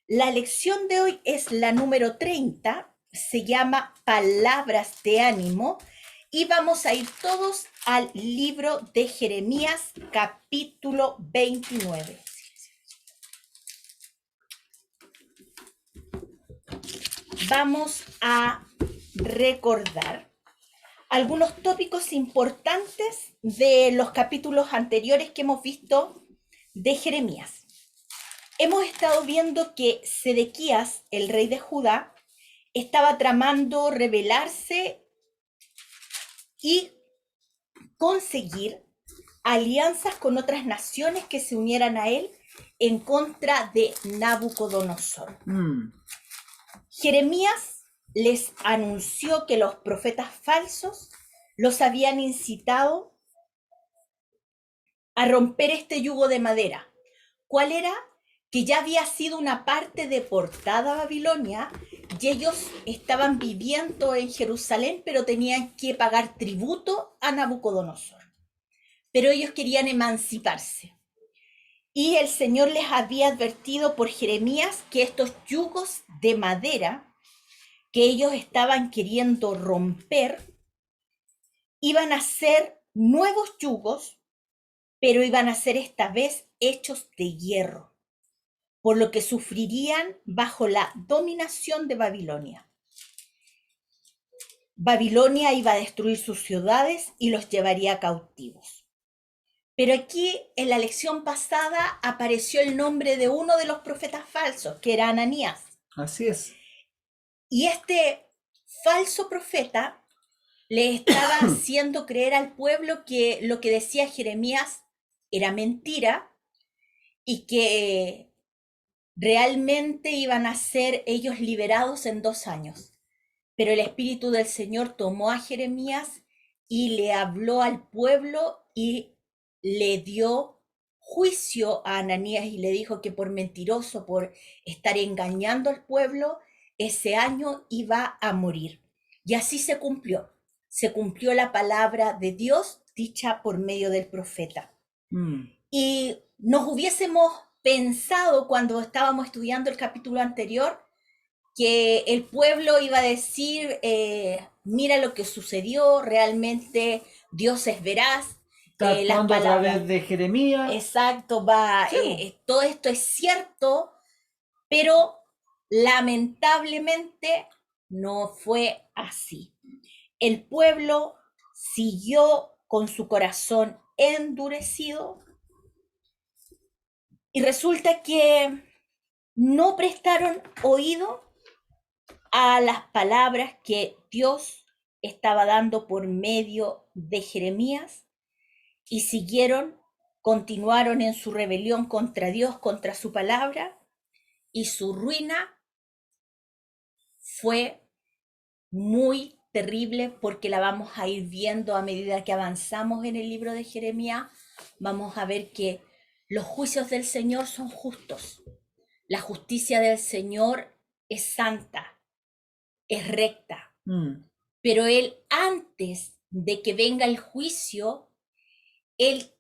La lección de hoy es la número 30, se llama Palabras de ánimo y vamos a ir todos al libro de Jeremías, capítulo 29. Vamos a recordar algunos tópicos importantes de los capítulos anteriores que hemos visto de Jeremías. Hemos estado viendo que Sedequías, el rey de Judá, estaba tramando rebelarse y conseguir alianzas con otras naciones que se unieran a él en contra de Nabucodonosor. Jeremías les anunció que los profetas falsos los habían incitado a romper este yugo de madera. ¿Cuál era? Que ya había sido una parte deportada a Babilonia y ellos estaban viviendo en Jerusalén, pero tenían que pagar tributo a Nabucodonosor. Pero ellos querían emanciparse. Y el Señor les había advertido por Jeremías que estos yugos de madera que ellos estaban queriendo romper iban a ser nuevos yugos, pero iban a ser esta vez hechos de hierro, por lo que sufrirían bajo la dominación de Babilonia. Babilonia iba a destruir sus ciudades y los llevaría cautivos. Pero aquí, en la lección pasada, apareció el nombre de uno de los profetas falsos, que era Ananías. Así es. Y este falso profeta le estaba haciendo creer al pueblo que lo que decía Jeremías era mentira y que realmente iban a ser ellos liberados en 2 años. Pero el Espíritu del Señor tomó a Jeremías y le habló al pueblo y le dio juicio a Ananías y le dijo que por mentiroso, por estar engañando al pueblo, ese año iba a morir. Y así se cumplió. Se cumplió la palabra de Dios dicha por medio del profeta. Y nos hubiésemos pensado cuando estábamos estudiando el capítulo anterior que el pueblo iba a decir, mira lo que sucedió, realmente Dios es veraz. Las palabras a través de Jeremías. Exacto, todo esto es cierto, pero lamentablemente no fue así. El pueblo siguió con su corazón endurecido y resulta que no prestaron oído a las palabras que Dios estaba dando por medio de Jeremías y continuaron en su rebelión contra Dios, contra su palabra, y su ruina fue muy terrible porque la vamos a ir viendo a medida que avanzamos en el libro de Jeremías. Vamos a ver que los juicios del Señor son justos. La justicia del Señor es santa, es recta. Pero Él, antes de que venga el juicio, Él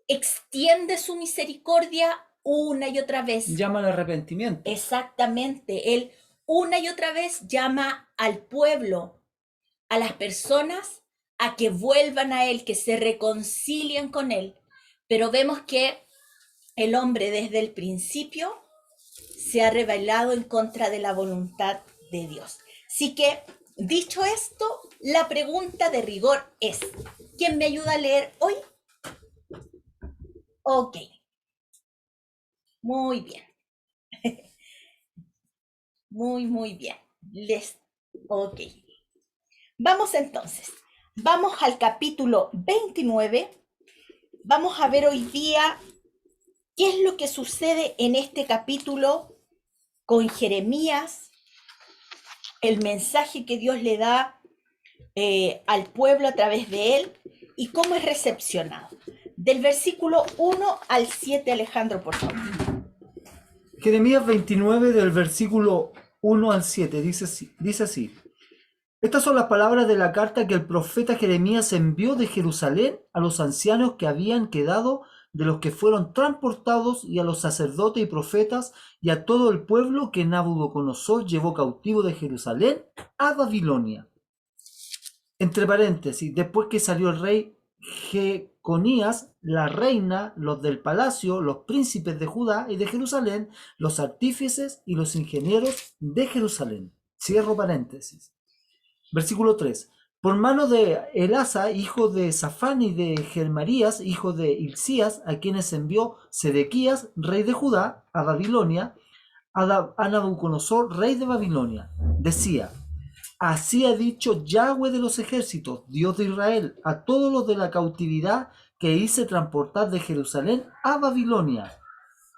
extiende su misericordia una y otra vez. Llama al arrepentimiento. Exactamente. Él una y otra vez llama al pueblo, a las personas, a que vuelvan a Él, que se reconcilien con Él. Pero vemos que el hombre desde el principio se ha rebelado en contra de la voluntad de Dios. Así que, dicho esto, la pregunta de rigor es, ¿quién me ayuda a leer hoy? Ok. Muy bien. Muy bien. Ok. Vamos entonces. Vamos al capítulo 29. Vamos a ver hoy día qué es lo que sucede en este capítulo con Jeremías, el mensaje que Dios le da al pueblo a través de él y cómo es recepcionado. Del versículo 1 al 7, Alejandro, por favor. Jeremías 29, del versículo 1 al 7, dice así. Estas son las palabras de la carta que el profeta Jeremías envió de Jerusalén a los ancianos que habían quedado de los que fueron transportados, y a los sacerdotes y profetas, y a todo el pueblo que Nabucodonosor llevó cautivo de Jerusalén a Babilonia. Entre paréntesis, después que salió el rey Jeconías, la reina, los del palacio, los príncipes de Judá y de Jerusalén, los artífices y los ingenieros de Jerusalén. Cierro paréntesis. Versículo 3. Por mano de Elasa, hijo de Safán, y de Germarías, hijo de Hilcías, a quienes envió Sedequías, rey de Judá, a Babilonia, a Nabucodonosor, rey de Babilonia. Decía: así ha dicho Yahweh de los ejércitos, Dios de Israel, a todos los de la cautividad que hice transportar de Jerusalén a Babilonia.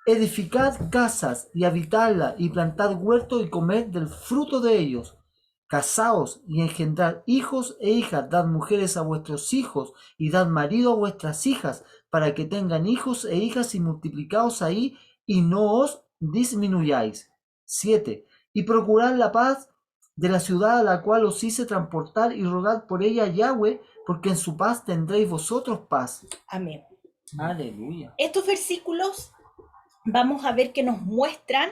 Edificad casas y habitadlas, y plantad huertos y comed del fruto de ellos. Casaos y engendrad hijos e hijas, dad mujeres a vuestros hijos y dad marido a vuestras hijas, para que tengan hijos e hijas, y multiplicaos ahí y no os disminuyáis. 7. Y procurad la paz de la ciudad a la cual os hice transportar, y rogad por ella a Yahweh, porque en su paz tendréis vosotros paz. Amén. Aleluya. Estos versículos vamos a ver que nos muestran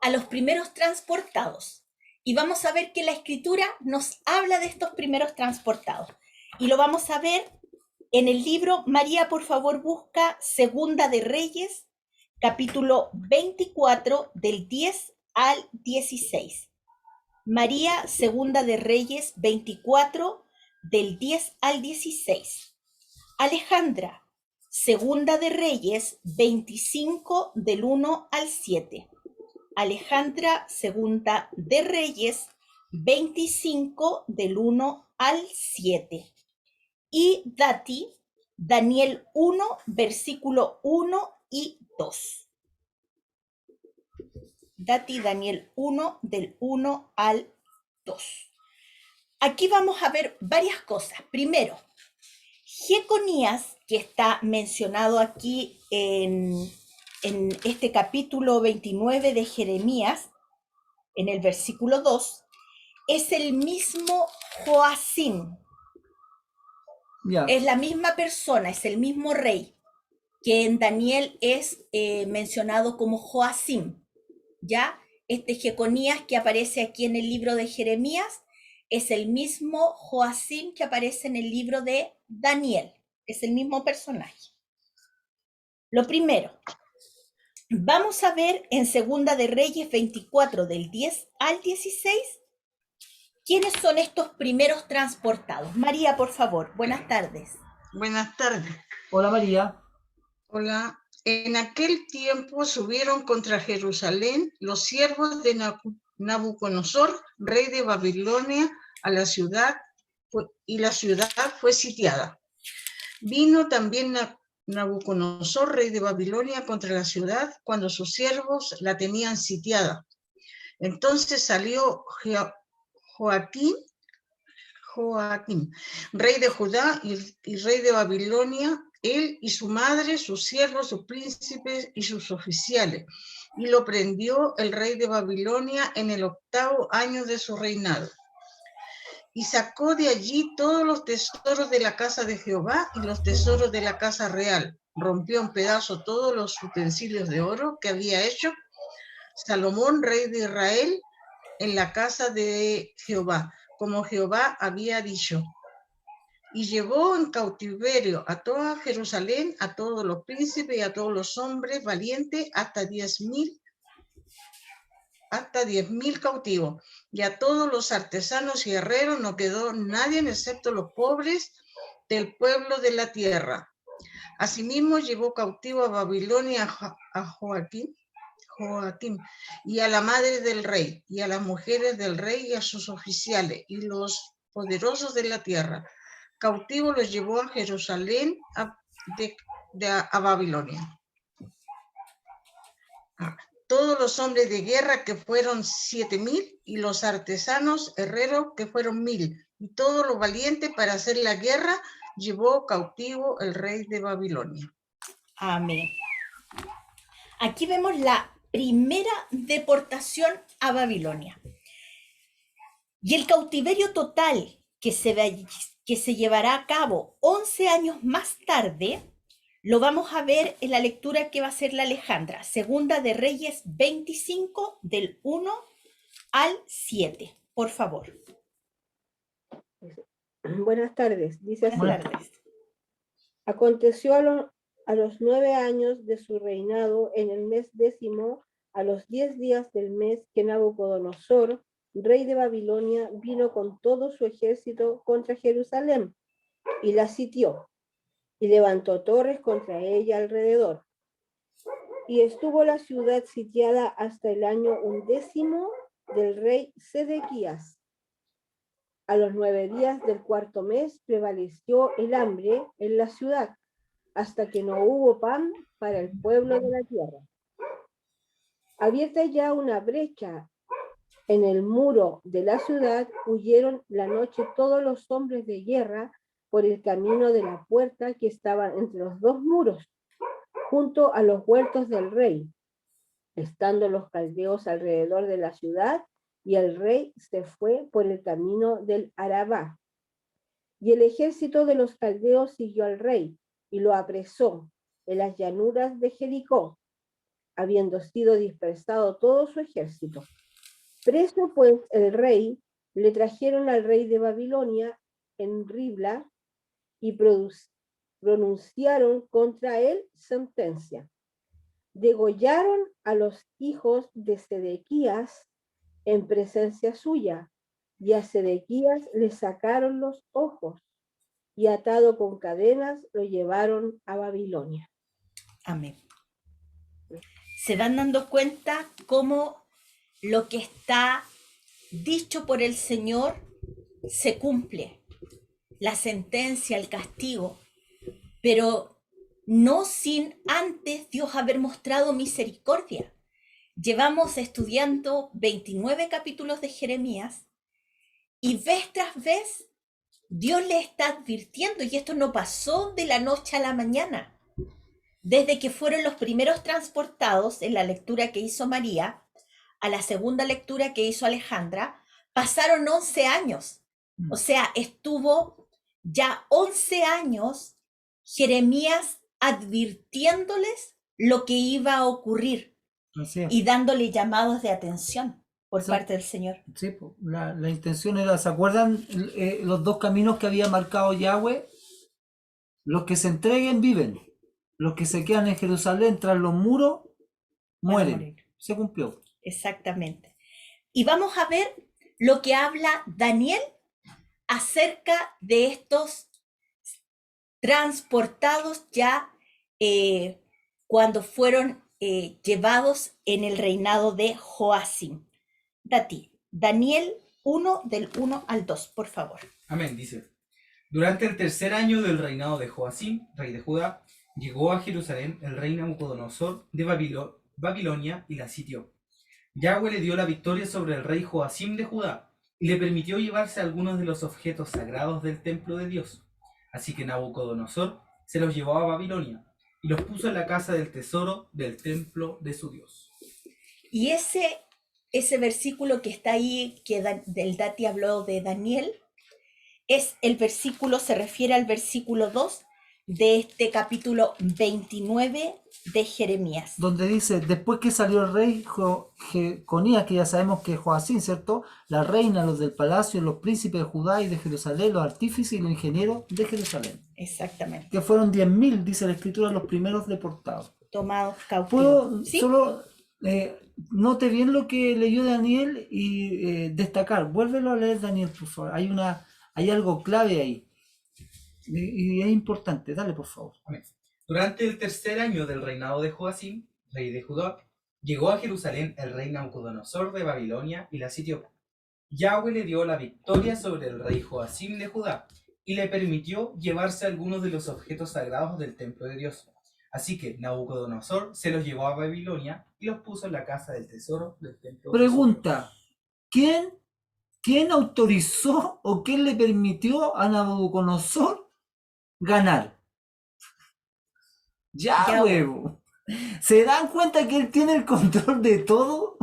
a los primeros transportados. Y vamos a ver que la Escritura nos habla de estos primeros transportados. Y lo vamos a ver en el libro. María, por favor, busca Segunda de Reyes, capítulo 24, del 10 al 16. María, Segunda de Reyes 24, del 10 al 16. Alejandra, Segunda de Reyes 25, del 1 al 7. Alejandra, Segunda de Reyes 25, del 1 al 7. Y Dati, Daniel 1, versículo 1 y 2. Dati, Daniel 1, del 1 al 2. Aquí vamos a ver varias cosas. Primero, Jeconías, que está mencionado aquí en este capítulo 29 de Jeremías, en el versículo 2, es el mismo Joacim. Ya. Es la misma persona, es el mismo rey, que en Daniel es mencionado como Joacim. ¿Ya? Este Jeconías que aparece aquí en el libro de Jeremías es el mismo Joacim que aparece en el libro de Daniel. Es el mismo personaje. Lo primero, vamos a ver en Segunda de Reyes 24, del 10 al 16, quiénes son estos primeros transportados. María, por favor, buenas tardes. Buenas tardes. Hola, María. Hola. En aquel tiempo subieron contra Jerusalén los siervos de Nabucodonosor, rey de Babilonia, a la ciudad, y la ciudad fue sitiada. Vino también Nabucodonosor, rey de Babilonia, contra la ciudad cuando sus siervos la tenían sitiada. Entonces salió Joaquín, rey de Judá y rey de Babilonia, él y su madre, sus siervos, sus príncipes y sus oficiales, y lo prendió el rey de Babilonia en el 8º año de su reinado. Y sacó de allí todos los tesoros de la casa de Jehová y los tesoros de la casa real. Rompió en pedazos todos los utensilios de oro que había hecho Salomón, rey de Israel, en la casa de Jehová, como Jehová había dicho. Y llevó en cautiverio a toda Jerusalén, a todos los príncipes y a todos los hombres valientes, hasta 10,000 cautivos. Y a todos los artesanos y herreros no quedó nadie, excepto los pobres del pueblo de la tierra. Asimismo llevó cautivo a Babilonia a Joaquín y a la madre del rey, y a las mujeres del rey, y a sus oficiales, y los poderosos de la tierra. Cautivo los llevó a Jerusalén, a Babilonia. Todos los hombres de guerra, que fueron 7,000, y los artesanos herreros, que fueron 1,000, y todos los valientes para hacer la guerra, llevó cautivo el rey de Babilonia. Amén. Aquí vemos la primera deportación a Babilonia. Y el cautiverio total que se llevará a cabo 11 años más tarde Lo vamos a ver en la lectura que va a hacer la Alejandra. Segunda de Reyes 25, del 1 al 7. Por favor. Buenas tardes, dice así. Buenas tardes. Aconteció a los 9 años de su reinado, en el mes 10º, a los 10 días del mes, que Nabucodonosor, rey de Babilonia, vino con todo su ejército contra Jerusalén y la sitió, y levantó torres contra ella alrededor. Y estuvo la ciudad sitiada hasta el año 11 del rey Sedequías. A los 9 días del cuarto mes prevaleció el hambre en la ciudad, hasta que no hubo pan para el pueblo de la tierra. Abierta ya una brecha en el muro de la ciudad, huyeron la noche todos los hombres de guerra por el camino de la puerta que estaba entre los dos muros, junto a los huertos del rey, estando los caldeos alrededor de la ciudad, y el rey se fue por el camino del Arabá. Y el ejército de los caldeos siguió al rey, y lo apresó en las llanuras de Jericó, habiendo sido dispersado todo su ejército. Preso pues el rey, le trajeron al rey de Babilonia en Ribla, y pronunciaron contra él sentencia. Degollaron a los hijos de Sedequías en presencia suya, y a Sedequías le sacaron los ojos, y atado con cadenas lo llevaron a Babilonia. Amén. Se van dando cuenta cómo lo que está dicho por el Señor se cumple. La sentencia, el castigo, pero no sin antes Dios haber mostrado misericordia. Llevamos estudiando 29 capítulos de Jeremías y vez tras vez Dios le está advirtiendo, y esto no pasó de la noche a la mañana. Desde que fueron los primeros transportados en la lectura que hizo María, a la segunda lectura que hizo Alejandra, pasaron 11 años. O sea, estuvo ya 11 años Jeremías advirtiéndoles lo que iba a ocurrir y dándole llamados de atención por parte del Señor. Sí, pues, la intención era, ¿se acuerdan los dos caminos que había marcado Yahweh? Los que se entreguen viven, los que se quedan en Jerusalén tras los muros mueren. Se cumplió. Exactamente. Y vamos a ver lo que habla Daniel acerca de estos transportados ya cuando fueron llevados en el reinado de Joacim. Daniel 1, del 1 al 2, por favor. Amén, dice. Durante el tercer año del reinado de Joacim, rey de Judá, llegó a Jerusalén el rey Nabucodonosor de Babilonia y la sitió. Yahweh le dio la victoria sobre el rey Joacim de Judá y le permitió llevarse algunos de los objetos sagrados del templo de Dios. Así que Nabucodonosor se los llevó a Babilonia y los puso en la casa del tesoro del templo de su Dios. Y ese versículo que está ahí, que del Dati habló de Daniel, es el versículo, se refiere al versículo 2 de este capítulo 29 de Jeremías. Donde dice, después que salió el rey Jeconías, que ya sabemos que es Joacim, ¿cierto? La reina, los del palacio, los príncipes de Judá y de Jerusalén, los artífices y los ingenieros de Jerusalén. Exactamente. Que fueron 10.000, dice la escritura, los primeros deportados. Tomados cautivos. Puedo ¿Sí? solo note bien lo que leyó Daniel y destacar. Vuélvelo a leer, Daniel, por favor. Hay algo clave ahí. Y es importante. Dale, por favor. Amén. Durante el tercer año del reinado de Joacim, rey de Judá, llegó a Jerusalén el rey Nabucodonosor de Babilonia y la sitió. Yahweh le dio la victoria sobre el rey Joacim de Judá y le permitió llevarse algunos de los objetos sagrados del templo de Dios. Así que Nabucodonosor se los llevó a Babilonia y los puso en la casa del tesoro del templo. Pregunta, ¿quién autorizó o quién le permitió a Nabucodonosor ganar? Yahweh. ¿Se dan cuenta que él tiene el control de todo?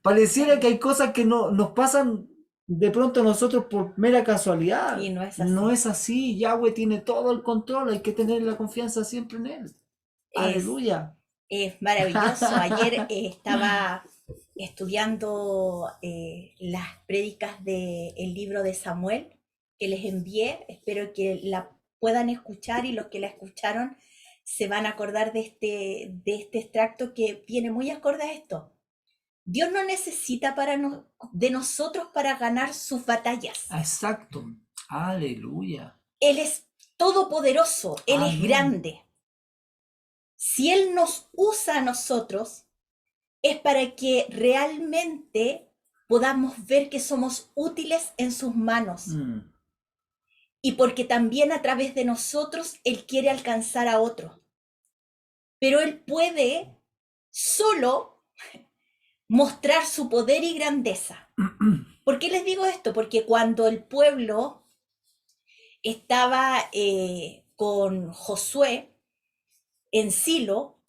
Pareciera que hay cosas que no nos pasan de pronto nosotros por mera casualidad. Y no es así. No es así. Yahweh tiene todo el control. Hay que tener la confianza siempre en Él. Aleluya. Es maravilloso. Ayer estaba estudiando las prédicas del libro de Samuel que les envié. Espero que la puedan escuchar y los que la escucharon se van a acordar de este extracto que viene muy acorde a esto. Dios no necesita de nosotros para ganar sus batallas. Exacto. Aleluya. Él es todopoderoso, Él es Amén. grande. Si Él nos usa a nosotros, es para que realmente podamos ver que somos útiles en sus manos. Y porque también a través de nosotros Él quiere alcanzar a otro. Pero Él puede solo mostrar su poder y grandeza. ¿Por qué les digo esto? Porque cuando el pueblo estaba con Josué en Silo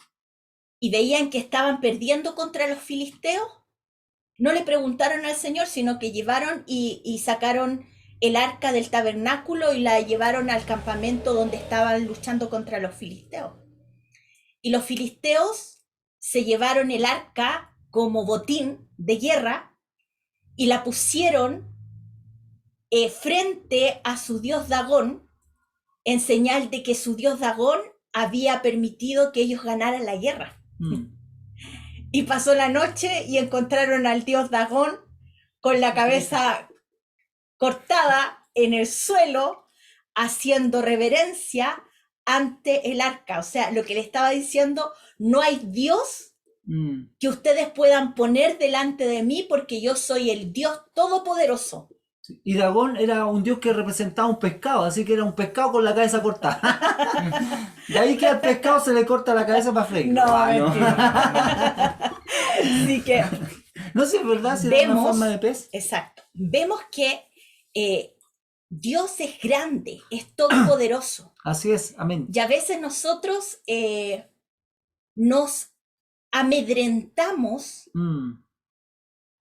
y veían que estaban perdiendo contra los filisteos, no le preguntaron al Señor, sino que llevaron y sacaron el arca del tabernáculo y la llevaron al campamento donde estaban luchando contra los filisteos. Y los filisteos se llevaron el arca como botín de guerra y la pusieron frente a su dios Dagón, en señal de que su dios Dagón había permitido que ellos ganaran la guerra. Y pasó la noche y encontraron al dios Dagón con la cabeza cortada en el suelo, haciendo reverencia ante el arca. O sea, lo que le estaba diciendo, no hay Dios que ustedes puedan poner delante de mí porque yo soy el Dios todopoderoso. Y Dagón era un dios que representaba un pescado, así que era un pescado con la cabeza cortada. De ahí que al pescado se le corta la cabeza para freír. No. Así que no sé, es verdad, si era una forma de pez. Exacto. Vemos que Dios es grande, es todopoderoso. Así es, amén. Y a veces nosotros nos amedrentamos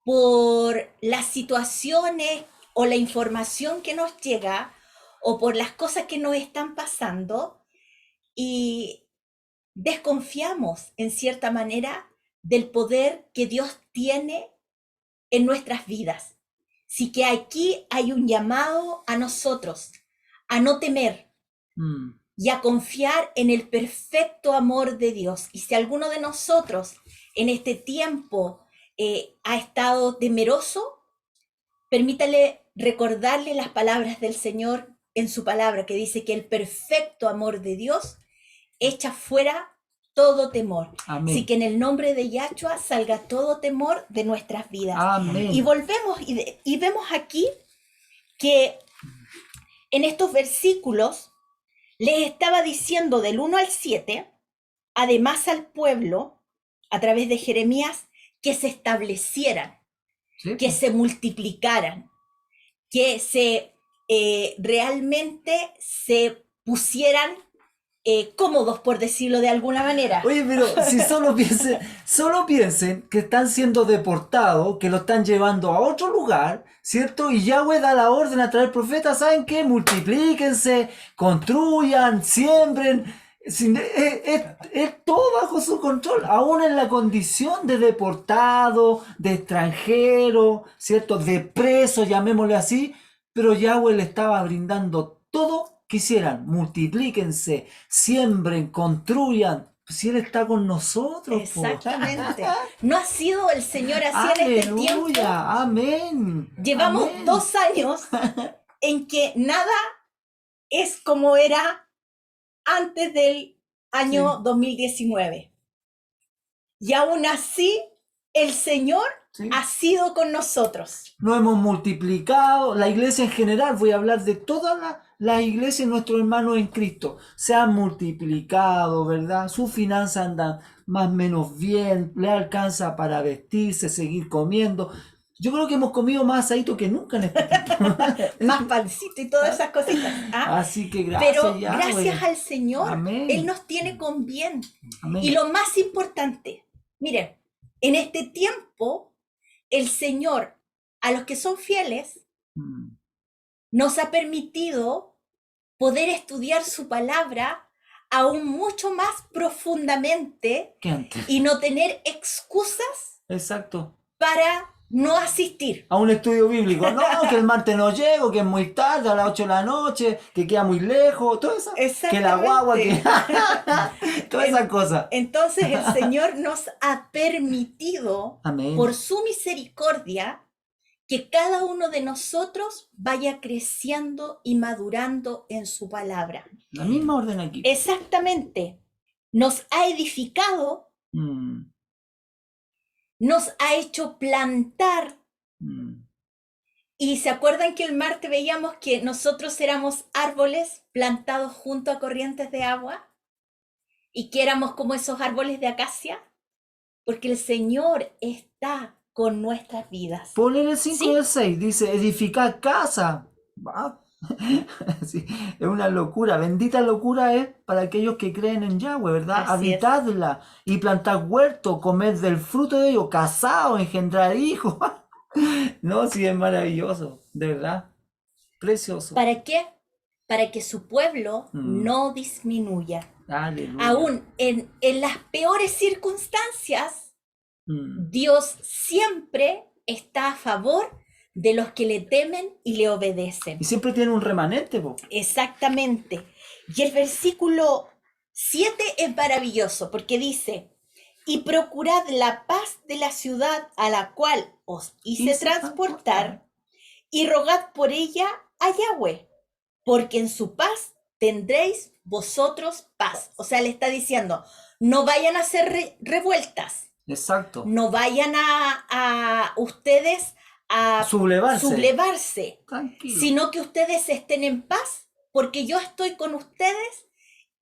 por las situaciones o la información que nos llega o por las cosas que nos están pasando y desconfiamos en cierta manera del poder que Dios tiene en nuestras vidas. Así que aquí hay un llamado a nosotros a no temer y a confiar en el perfecto amor de Dios. Y si alguno de nosotros en este tiempo ha estado temeroso, permítale recordarle las palabras del Señor en su palabra, que dice que el perfecto amor de Dios echa fuera todo temor. Amén. Así que en el nombre de Yahshua salga todo temor de nuestras vidas. Amén. Y volvemos y vemos aquí que en estos versículos les estaba diciendo del 1 al 7, además al pueblo, a través de Jeremías, que se establecieran, ¿Sí? que se multiplicaran, que realmente se pusieran cómodos, por decirlo de alguna manera. Oye, pero si solo piensen que están siendo deportados, que lo están llevando a otro lugar, ¿cierto? Y Yahweh da la orden a traer profetas, ¿saben qué? Multiplíquense, construyan, siembren. Es todo bajo su control, aún en la condición de deportado, de extranjero, ¿cierto? De preso, llamémosle así, pero Yahweh le estaba brindando todo. Quisieran, multiplíquense, siembren, construyan. Si Él está con nosotros. Exactamente. ¿No ha sido el Señor así en este tiempo? Aleluya, amén. Llevamos amén. 2 años en que nada es como era antes del año 2019. Y aún así, el Señor ha sido con nosotros. Nos hemos multiplicado, la iglesia en general, voy a hablar de toda la iglesia, nuestros hermanos en Cristo, se han multiplicado, ¿verdad? Sus finanzas andan más o menos bien, le alcanza para vestirse, seguir comiendo. Yo creo que hemos comido más asadito que nunca en este tiempo. Más pancito y todas esas cositas. ¿Ah? Así que gracias, Pero Yahweh. gracias al Señor, Amén. Él nos tiene con bien. Amén. Y lo más importante, miren, en este tiempo, el Señor, a los que son fieles, Mm. nos ha permitido poder estudiar su palabra aún mucho más profundamente ¿Qué antes? y no tener excusas Exacto. para no asistir. A un estudio bíblico. No, que el martes no llego, que es muy tarde, a las 8 de la noche, que queda muy lejos, todo eso. Que la guagua, que... Todas esas cosas. Entonces el Señor nos ha permitido, Amén. por su misericordia, que cada uno de nosotros vaya creciendo y madurando en su palabra. La misma orden aquí. Exactamente. Nos ha edificado, Mm, nos ha hecho plantar. mm. Y se acuerdan que el martes veíamos que nosotros éramos árboles plantados junto a corrientes de agua y que éramos como esos árboles de acacia, porque el Señor está con nuestras vidas. Poner el 5 Sí. del 6, dice edificar casa. Va. Sí, es una locura. Bendita locura es para aquellos que creen en Yahweh, ¿verdad? Así es. Habitadla y plantar huerto, comer del fruto de ello, casado, engendrar hijos. No, sí, es maravilloso, de verdad. Precioso. ¿Para qué? Para que su pueblo Mm. no disminuya. Aleluya. Aún en las peores circunstancias, Mm. Dios siempre está a favor de los que le temen y le obedecen. Y siempre tiene un remanente, po. Exactamente. Y el versículo 7 es maravilloso porque dice, y procurad la paz de la ciudad a la cual os hice transportar y rogad por ella a Yahweh, porque en su paz tendréis vosotros paz. O sea, le está diciendo, no vayan a hacer revueltas, Exacto. no vayan a ustedes a sublevarse, Tranquilo. sino que ustedes estén en paz, porque yo estoy con ustedes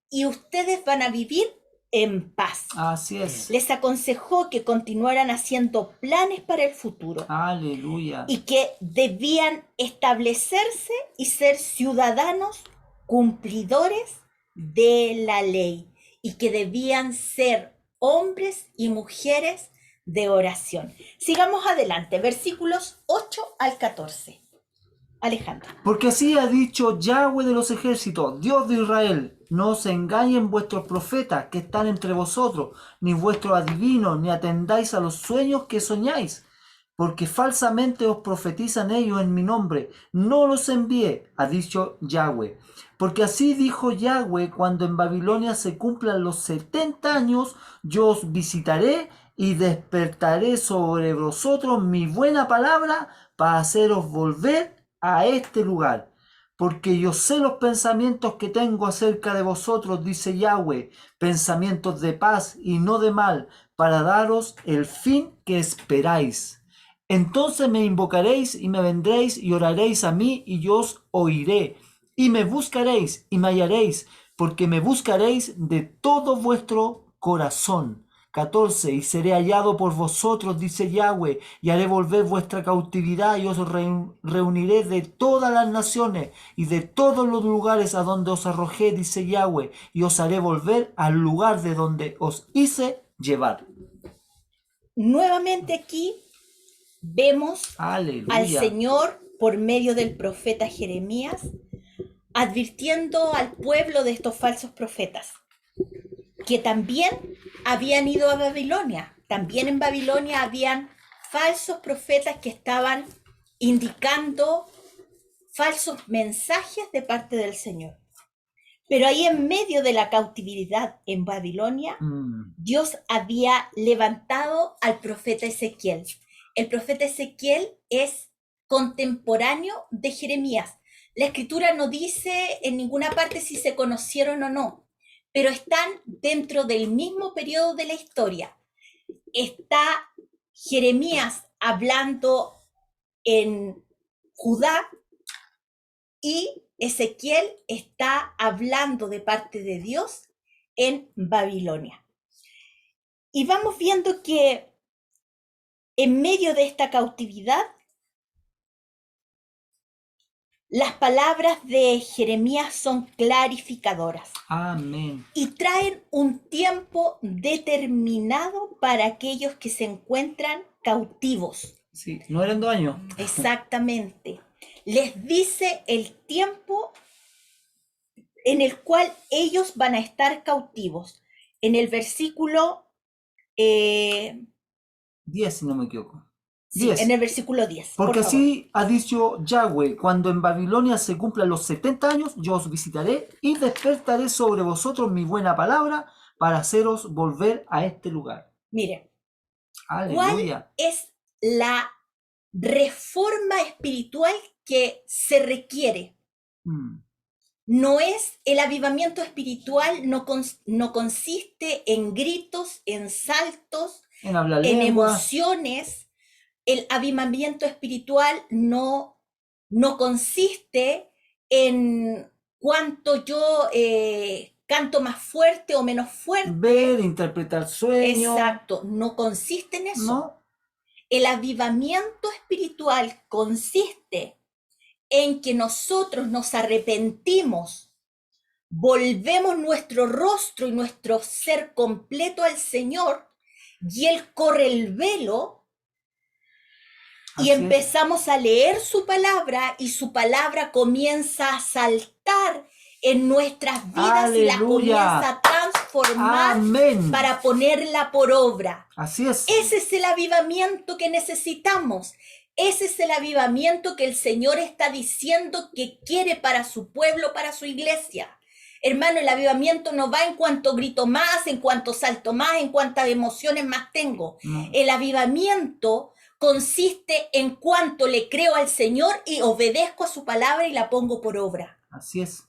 y ustedes van a vivir en paz. Así es. Les aconsejó que continuaran haciendo planes para el futuro Aleluya. y que debían establecerse y ser ciudadanos cumplidores de la ley y que debían ser hombres y mujeres de oración. Sigamos adelante, versículos 8 al 14. Alejandro. Porque así ha dicho Yahweh de los ejércitos, Dios de Israel, no os engañen vuestros profetas que están entre vosotros, ni vuestros adivinos, ni atendáis a los sueños que soñáis, porque falsamente os profetizan ellos en mi nombre. No los envié, ha dicho Yahweh. Porque así dijo Yahweh, cuando en Babilonia se cumplan los 70 años, yo os visitaré y despertaré sobre vosotros mi buena palabra para haceros volver a este lugar. Porque yo sé los pensamientos que tengo acerca de vosotros, dice Yahweh, pensamientos de paz y no de mal, para daros el fin que esperáis. Entonces me invocaréis y me vendréis y oraréis a mí y yo os oiré. Y me buscaréis y me hallaréis, porque me buscaréis de todo vuestro corazón. 14. Y seré hallado por vosotros, dice Yahweh, y haré volver vuestra cautividad y os reuniré de todas las naciones y de todos los lugares a donde os arrojé, dice Yahweh, y os haré volver al lugar de donde os hice llevar. Nuevamente aquí vemos Aleluya. al Señor por medio del profeta Jeremías advirtiendo al pueblo de estos falsos profetas que también habían ido a Babilonia. También en Babilonia habían falsos profetas que estaban indicando falsos mensajes de parte del Señor. Pero ahí en medio de la cautividad en Babilonia, Dios había levantado al profeta Ezequiel. El profeta Ezequiel es contemporáneo de Jeremías. La escritura no dice en ninguna parte si se conocieron o no, pero están dentro del mismo periodo de la historia. Está Jeremías hablando en Judá y Ezequiel está hablando de parte de Dios en Babilonia. Y vamos viendo que en medio de esta cautividad, las palabras de Jeremías son clarificadoras. Amén. Y traen un tiempo determinado para aquellos que se encuentran cautivos. Sí, no eran 2 años. Exactamente. les dice el tiempo en el cual ellos van a estar cautivos. En el versículo 10, si no me equivoco. sí, 10. en el versículo 10. Porque por favor. así ha dicho Yahweh, cuando en Babilonia se cumplan los 70 años, yo os visitaré y despertaré sobre vosotros mi buena palabra para haceros volver a este lugar. Miren, Aleluya. ¿cuál es la reforma espiritual que se requiere? Mm. No es el avivamiento espiritual, no consiste en gritos, en saltos, En hablar en lengua. emociones. El avivamiento espiritual no consiste en cuánto yo canto más fuerte o menos fuerte. Ver, interpretar sueños. Exacto, no consiste en eso. No. El avivamiento espiritual consiste en que nosotros nos arrepentimos, volvemos nuestro rostro y nuestro ser completo al Señor, y Él corre el velo Así y es. empezamos a leer su palabra, y su palabra comienza a saltar en nuestras vidas y la Aleluya. comienza a transformar Amén. para ponerla por obra. Así es. Ese es el avivamiento que necesitamos. Ese es el avivamiento que el Señor está diciendo que quiere para su pueblo, para su iglesia. Hermano, el avivamiento no va en cuanto grito más, en cuanto salto más, en cuantas emociones más tengo. No. El avivamiento consiste en cuanto le creo al Señor y obedezco a su palabra y la pongo por obra. Así es.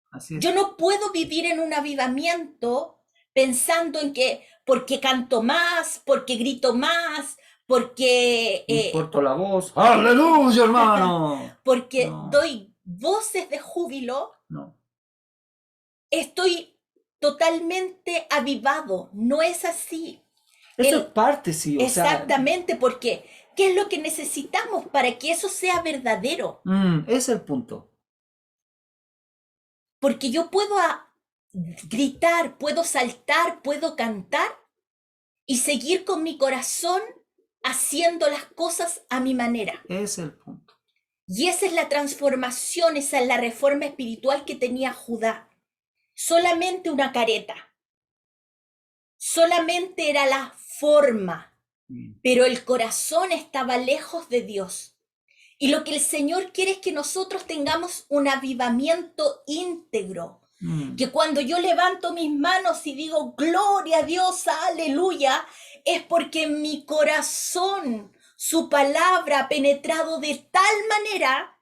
Así es. Yo no puedo vivir en un avivamiento pensando en que porque canto más, porque grito más, porque, No importa la voz. Aleluya, hermano. porque No. doy voces de júbilo, No. estoy totalmente avivado. No es así. Eso es parte, sí. O Exactamente, porque ¿qué es lo que necesitamos para que eso sea verdadero? Ese es el punto. Porque yo puedo gritar, puedo saltar, puedo cantar y seguir con mi corazón haciendo las cosas a mi manera. Ese es el punto. Y esa es la transformación, esa es la reforma espiritual que tenía Judá. Solamente una careta. Solamente era la forma, pero el corazón estaba lejos de Dios. Y lo que el Señor quiere es que nosotros tengamos un avivamiento íntegro. Que cuando yo levanto mis manos y digo gloria a Dios, aleluya, es porque en mi corazón su palabra ha penetrado de tal manera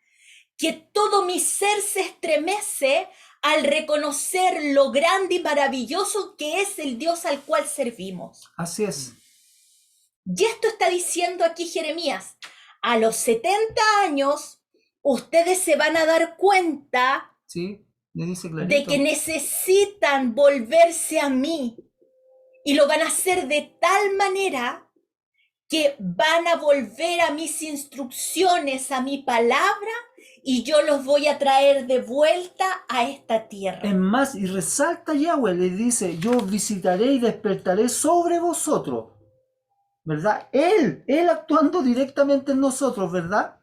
que todo mi ser se estremece al reconocer lo grande y maravilloso que es el Dios al cual servimos. Así es. Y esto está diciendo aquí Jeremías. A los 70 años, ustedes se van a dar cuenta, Sí, le dice clarito, de que necesitan volverse a mí. Y lo van a hacer de tal manera que van a volver a mis instrucciones, a mi palabra, y yo los voy a traer de vuelta a esta tierra. Es más, y resalta Yahweh, le dice, yo os visitaré y despertaré sobre vosotros. ¿Verdad? Él actuando directamente en nosotros, ¿verdad?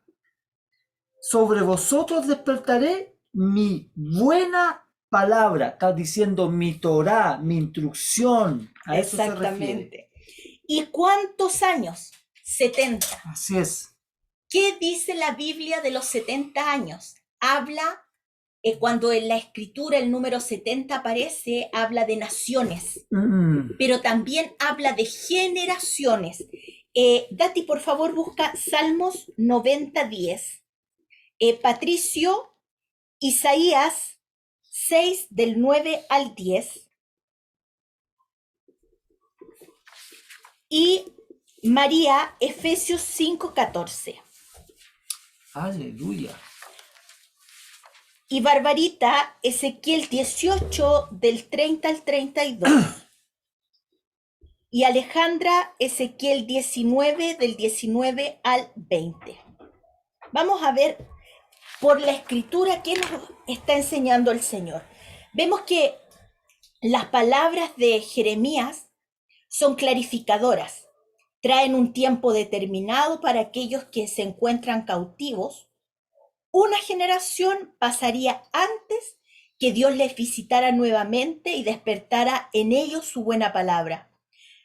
Sobre vosotros despertaré mi buena palabra. Está diciendo mi Torá, mi instrucción. A eso se refiere. Exactamente. ¿Y cuántos años? 70. Así es. ¿Qué dice la Biblia de los 70 años? Habla, cuando en la escritura el número 70 aparece, habla de naciones, pero también habla de generaciones. Dati, por favor, busca Salmos 90:10. Patricio, Isaías 6 del 9 al 10. Y María, Efesios 5:14. Aleluya. Y Barbarita, Ezequiel 18 del 30 al 32. Y Alejandra, Ezequiel 19 del 19 al 20. Vamos a ver por la escritura qué nos está enseñando el Señor. Vemos que las palabras de Jeremías son clarificadoras. Traen un tiempo determinado para aquellos que se encuentran cautivos, una generación pasaría antes que Dios les visitara nuevamente y despertara en ellos su buena palabra,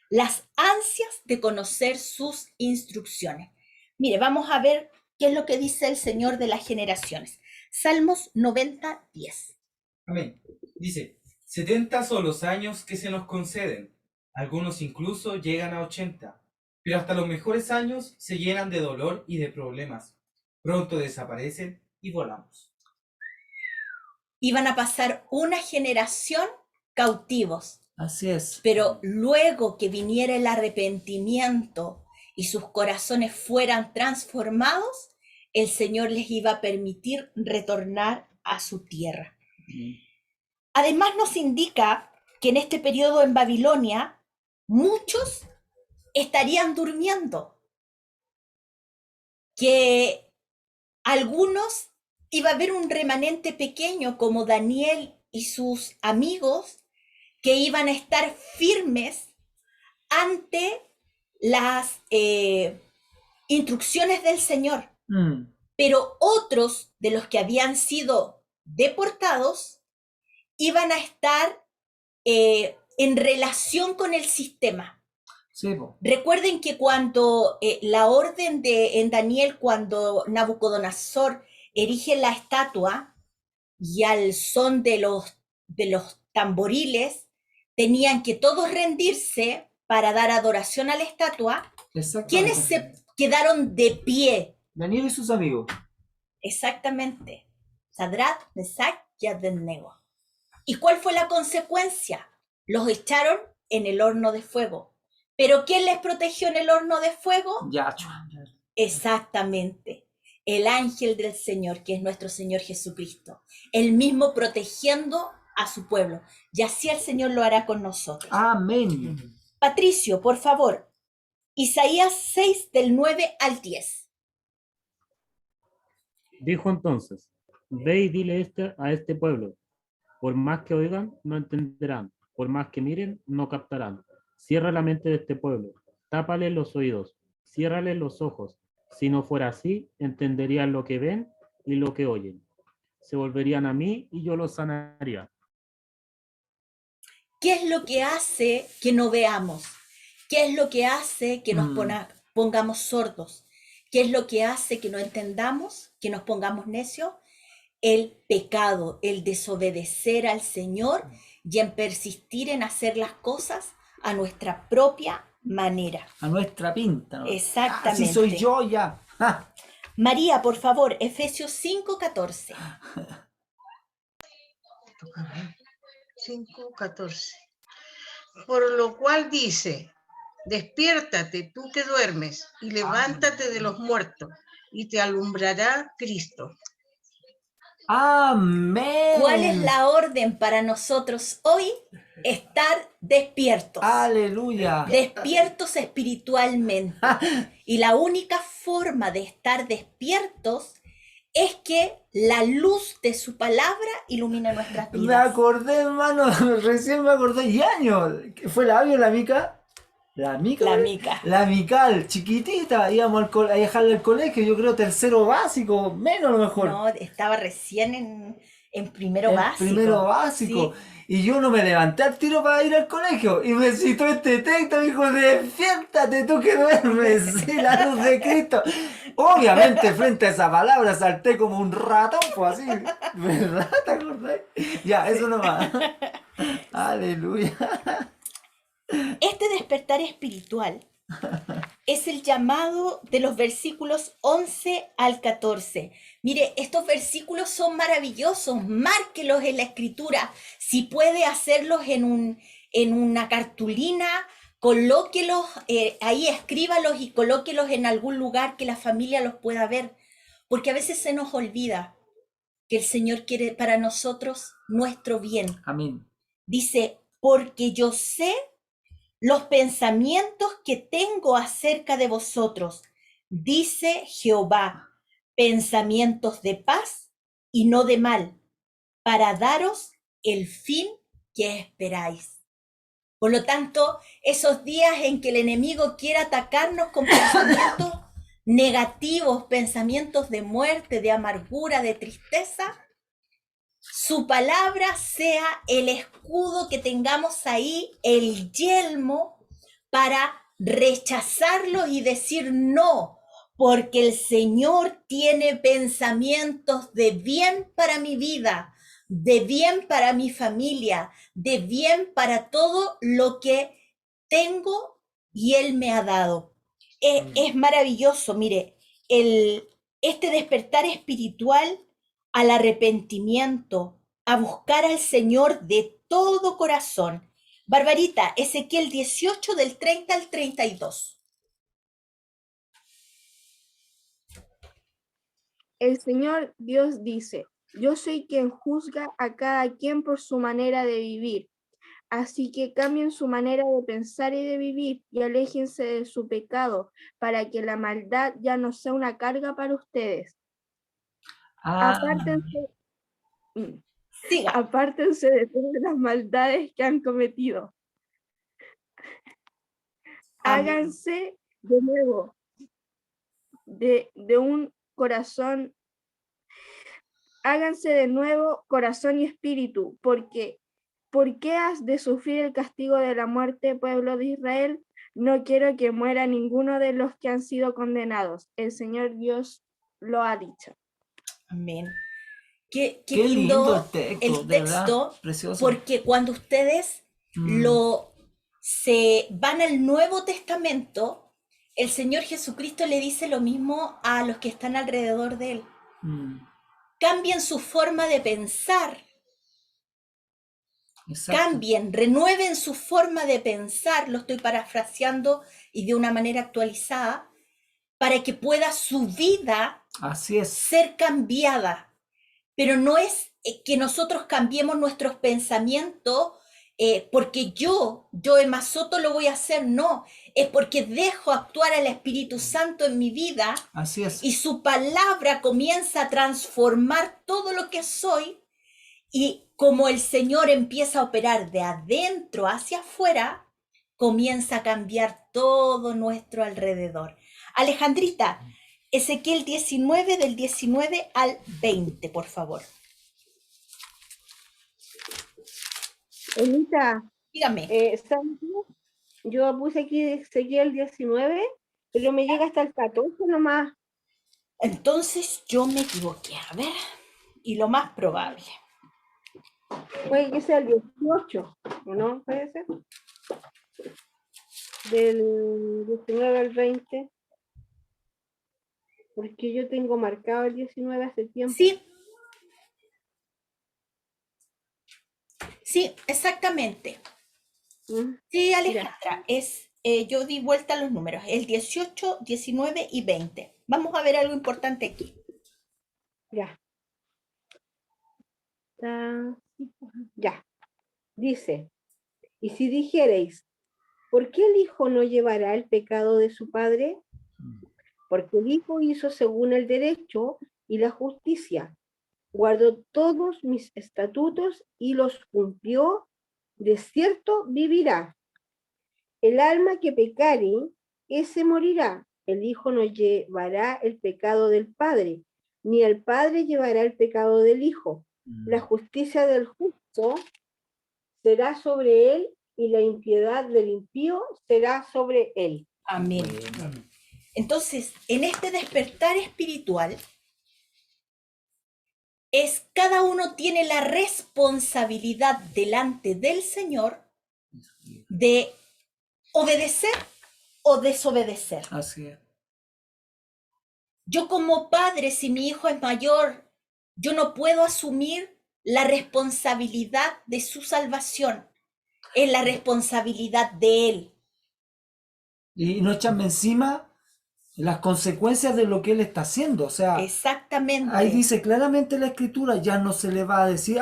las ansias de conocer sus instrucciones. Mire, vamos a ver qué es lo que dice el Señor de las generaciones. Salmos 90, 10. Amén. Dice, 70 son los años que se nos conceden. Algunos incluso llegan a 80. Pero hasta los mejores años se llenan de dolor y de problemas. Pronto desaparecen y volamos. Iban a pasar una generación cautivos, Así es. pero luego que viniera el arrepentimiento y sus corazones fueran transformados, el Señor les iba a permitir retornar a su tierra. Además nos indica que en este periodo en Babilonia muchos estarían durmiendo, que algunos iba a haber un remanente pequeño como Daniel y sus amigos que iban a estar firmes ante las instrucciones del Señor. Pero otros de los que habían sido deportados iban a estar en relación con el sistema. Sí, po. Recuerden que cuando la orden en Daniel, cuando Nabucodonosor erige la estatua y al son de los tamboriles, tenían que todos rendirse para dar adoración a la estatua. ¿Quiénes se quedaron de pie? Daniel y sus amigos. Exactamente. Sadrach, Mesach y Abednego. ¿Y cuál fue la consecuencia? Los echaron en el horno de fuego. ¿Pero quién les protegió en el horno de fuego? Yahshua. Exactamente. El ángel del Señor, que es nuestro Señor Jesucristo. Él mismo protegiendo a su pueblo. Y así el Señor lo hará con nosotros. Amén. Patricio, por favor. Isaías 6, del 9 al 10. Dijo entonces, ve y dile a este pueblo, por más que oigan, no entenderán, por más que miren, no captarán. Cierra la mente de este pueblo, tápale los oídos, ciérrale los ojos. Si no fuera así, entenderían lo que ven y lo que oyen. Se volverían a mí y yo los sanaría. ¿Qué es lo que hace que no veamos? ¿Qué es lo que hace que nos pongamos sordos? ¿Qué es lo que hace que no entendamos, que nos pongamos necios? El pecado, el desobedecer al Señor y en persistir en hacer las cosas a nuestra propia manera. A nuestra pinta, ¿no? Exactamente. Así soy yo ya. ¡Ja! María, por favor, Efesios 5:14. 5:14. Por lo cual dice, despiértate tú que duermes y levántate de los muertos y te alumbrará Cristo. Amén. ¿Cuál es la orden para nosotros hoy? Estar despiertos. Aleluya. Despiertos espiritualmente. Y la única forma de estar despiertos es que la luz de su palabra ilumine nuestras Me vidas. acordé, hermano, recién me acordé, y años. ¿Fue la Abby o la Mica? La Mica. La ¿eh? Mica. La Mical, chiquitita, íbamos a dejarla al colegio, yo creo tercero básico, menos a lo mejor. No, estaba recién en primero En básico. primero básico. Sí. Y yo no me levanté al tiro para ir al colegio. Y me citó este texto, me dijo, despiértate tú que duermes, sí, la luz de Cristo. Obviamente, frente a esa palabra, salté como un ratón, pues así. ¿Verdad? ¿Te acordás? Ya, eso nomás. Aleluya. Este despertar espiritual es el llamado de los versículos 11 al 14. Mire, estos versículos son maravillosos, márquelos en la escritura. Si puede hacerlos en una cartulina, colóquelos, ahí escríbalos y colóquelos en algún lugar que la familia los pueda ver. Porque a veces se nos olvida que el Señor quiere para nosotros nuestro bien. Amén. Dice, porque yo sé los pensamientos que tengo acerca de vosotros, dice Jehová, pensamientos de paz y no de mal, para daros el fin que esperáis. Por lo tanto, esos días en que el enemigo quiera atacarnos con pensamientos negativos, pensamientos de muerte, de amargura, de tristeza, su palabra sea el escudo que tengamos ahí, el yelmo para rechazarlos y decir no, porque el Señor tiene pensamientos de bien para mi vida, de bien para mi familia, de bien para todo lo que tengo y Él me ha dado. Es maravilloso, mire, este despertar espiritual al arrepentimiento, a buscar al Señor de todo corazón. Barbarita, Ezequiel 18 del 30 al 32. El Señor Dios dice, yo soy quien juzga a cada quien por su manera de vivir. Así que cambien su manera de pensar y de vivir y aléjense de su pecado para que la maldad ya no sea una carga para ustedes. Ah, Siga. Apártense de todas las maldades que han cometido. Amén. Háganse de nuevo de un corazón, háganse de nuevo corazón y espíritu, porque ¿por qué has de sufrir el castigo de la muerte, pueblo de Israel? No quiero que muera ninguno de los que han sido condenados. El Señor Dios lo ha dicho. Amén. Qué qué lindo el el de verdad, texto, precioso. porque cuando ustedes se van al Nuevo Testamento, el Señor Jesucristo le dice lo mismo a los que están alrededor de Él. Cambien su forma de pensar, Exacto. cambien, renueven su forma de pensar, lo estoy parafraseando y de una manera actualizada, para que pueda su vida Así es. ser cambiada. Pero no es que nosotros cambiemos nuestros pensamientos porque yo, Emma Soto, lo voy a hacer, no. Es porque dejo actuar al Espíritu Santo en mi vida. Así es. Y su palabra comienza a transformar todo lo que soy. Y como el Señor empieza a operar de adentro hacia afuera, comienza a cambiar todo nuestro alrededor. Alejandrita, Ezequiel 19 del 19 al 20, por favor. Elita, Dígame. ¿sabes qué? Yo puse aquí Ezequiel 19, pero me llega hasta el 14 nomás. Entonces yo me equivoqué, a ver, y lo más probable. Puede que sea el 18, ¿o no? ¿Puede ser? Del 19 al 20. Porque yo tengo marcado el 19 hace tiempo. Sí, exactamente. Sí, Alejandra, yo di vuelta a los números, el 18, 19 y 20. Vamos a ver algo importante aquí. Ya. Ya. Dice, y si dijereis, ¿por qué el hijo no llevará el pecado de su padre? Porque el hijo hizo según el derecho y la justicia, guardó todos mis estatutos y los cumplió, de cierto vivirá. El alma que pecare, ese morirá. El hijo no llevará el pecado del padre, ni el padre llevará el pecado del hijo. La justicia del justo será sobre él y la impiedad del impío será sobre él. Amén. Entonces, en este despertar espiritual, cada uno tiene la responsabilidad delante del Señor de obedecer o desobedecer. Así es. Yo como padre, si mi hijo es mayor, yo no puedo asumir la responsabilidad de su salvación. Es la responsabilidad de él. Y no echarme encima las consecuencias de lo que él está haciendo. O sea, exactamente. Ahí dice claramente la escritura, ya no se le va a decir,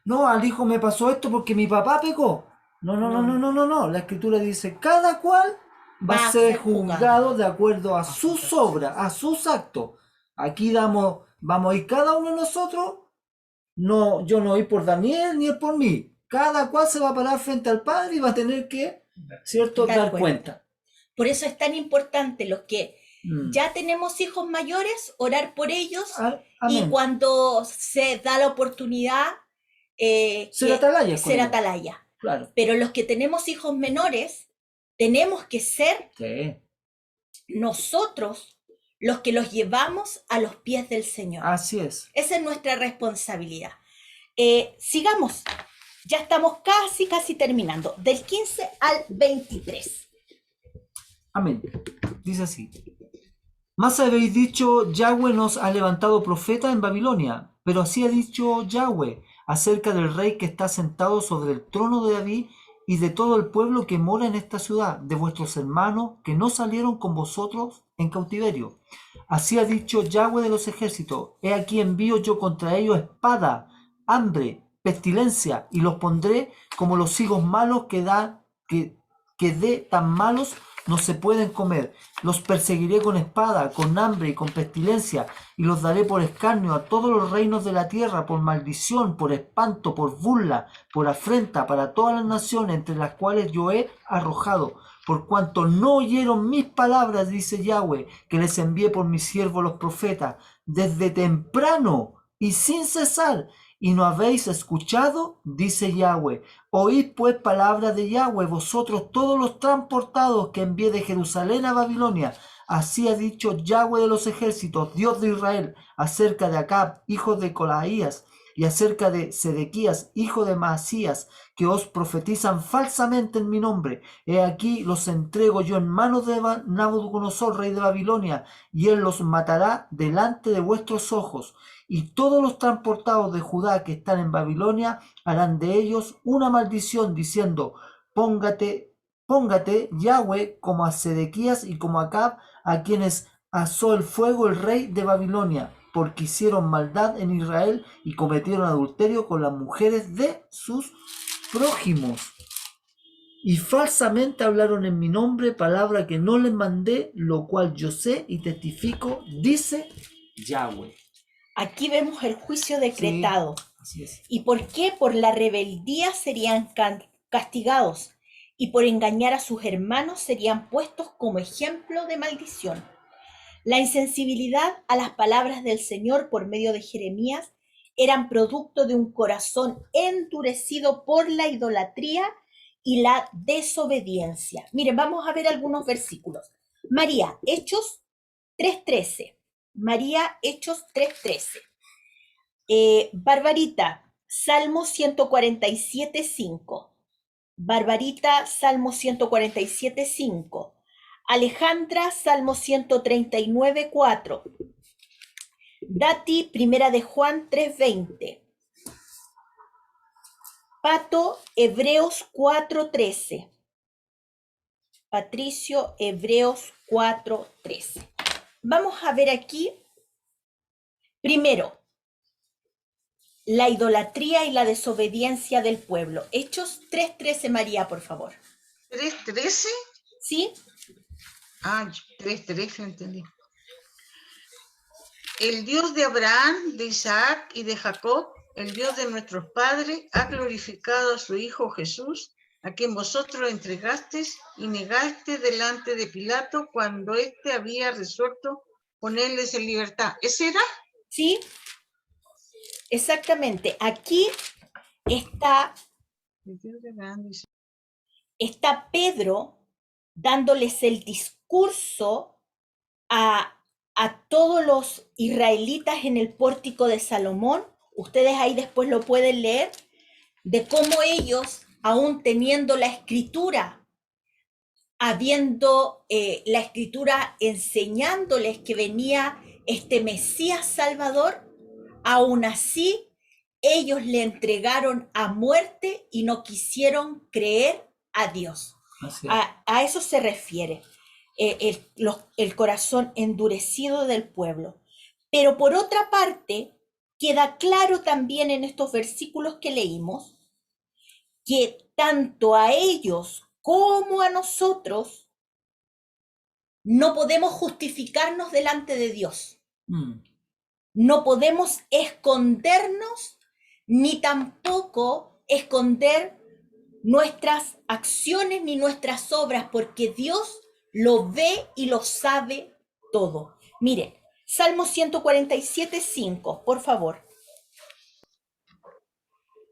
no, al hijo me pasó esto porque mi papá pecó. No. La escritura dice, cada cual va a ser juzgado de acuerdo a sus obras, a sus actos. Aquí vamos a ir cada uno de nosotros. No, yo no voy por Daniel ni él por mí. Cada cual se va a parar frente al Padre y va a tener que, ¿cierto?, dar cuenta. Por eso es tan importante los que Ya tenemos hijos mayores, orar por ellos, y Amén. cuando se da la oportunidad, Ser atalaya. ser atalaya. Claro. Pero los que tenemos hijos menores, tenemos que ser Sí. nosotros los que los llevamos a los pies del Señor. Así es. Esa es nuestra responsabilidad. Sigamos. Ya estamos casi terminando. Del 15 al 23. Amén. Dice así. Más habéis dicho, Yahweh nos ha levantado profeta en Babilonia, pero así ha dicho Yahweh acerca del rey que está sentado sobre el trono de David y de todo el pueblo que mora en esta ciudad, de vuestros hermanos que no salieron con vosotros en cautiverio. Así ha dicho Yahweh de los ejércitos, he aquí envío yo contra ellos espada, hambre, pestilencia, y los pondré como los higos malos que de tan malos no se pueden comer. Los perseguiré con espada, con hambre y con pestilencia, y los daré por escarnio a todos los reinos de la tierra, por maldición, por espanto, por burla, por afrenta para todas las naciones entre las cuales yo he arrojado. Por cuanto no oyeron mis palabras, dice Yahweh, que les envié por mis siervos los profetas, desde temprano y sin cesar, y no habéis escuchado, dice Yahweh. Oíd pues palabras de Yahweh, vosotros todos los transportados que envié de Jerusalén a Babilonia. Así ha dicho Yahweh de los ejércitos, Dios de Israel, acerca de Acab, hijo de Colaías, y acerca de Sedequías, hijo de Maasías, que os profetizan falsamente en mi nombre. He aquí los entrego yo en manos de Nabucodonosor, rey de Babilonia, y él los matará delante de vuestros ojos. Y todos los transportados de Judá que están en Babilonia harán de ellos una maldición, diciendo, póngate Yahweh como a Sedequías y como a Acab, a quienes asó el fuego el rey de Babilonia, porque hicieron maldad en Israel y cometieron adulterio con las mujeres de sus prójimos. Y falsamente hablaron en mi nombre palabra que no les mandé, lo cual yo sé y testifico, dice Yahweh. Aquí vemos el juicio decretado. Sí, así es. ¿Y por qué? Por la rebeldía serían castigados, y por engañar a sus hermanos serían puestos como ejemplo de maldición. La insensibilidad a las palabras del Señor por medio de Jeremías eran producto de un corazón endurecido por la idolatría y la desobediencia. Miren, vamos a ver algunos versículos. María, Hechos 3:13. María, Hechos 3:13. Barbarita, Salmo 147:5. Barbarita, Salmo 147:5. Alejandra, Salmo 139:4. Dati, Primera de Juan 3:20. Pato, Hebreos 4:13. Patricio, Hebreos 4:13. Vamos a ver aquí, primero, la idolatría y la desobediencia del pueblo. Hechos 3:13, María, por favor. ¿3:13? ¿Sí? Ah, 3:13 entendí. El Dios de Abraham, de Isaac y de Jacob, el Dios de nuestros padres, ha glorificado a su Hijo Jesús, a quien vosotros entregasteis y negaste delante de Pilato cuando éste había resuelto ponerles en libertad. ¿Ese era? Sí, exactamente. Aquí está El Dios de Abraham, de Isaac. está Pedro dándoles el discurso a todos los israelitas en el pórtico de Salomón. Ustedes ahí después lo pueden leer, de cómo ellos, aún teniendo la escritura, habiendo la escritura enseñándoles que venía este Mesías Salvador, aún así ellos le entregaron a muerte y no quisieron creer a Dios. A eso se refiere el corazón endurecido del pueblo. Pero por otra parte, queda claro también en estos versículos que leímos que tanto a ellos como a nosotros no podemos justificarnos delante de Dios. No podemos escondernos ni tampoco esconder nuestras acciones ni nuestras obras, porque Dios lo ve y lo sabe todo. Miren, Salmo 147:5, por favor.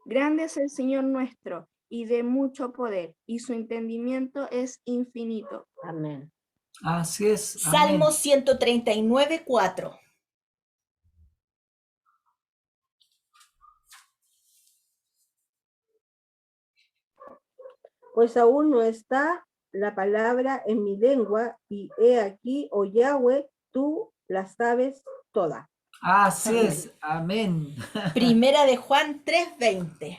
Grande es el Señor nuestro, y de mucho poder, y su entendimiento es infinito. Amén. Así es. Salmo Amén. 139:4. Pues aún no está la palabra en mi lengua, y he aquí, oh Yahweh, tú la sabes toda. Así Amén. es. Amén. Primera de Juan 3:20.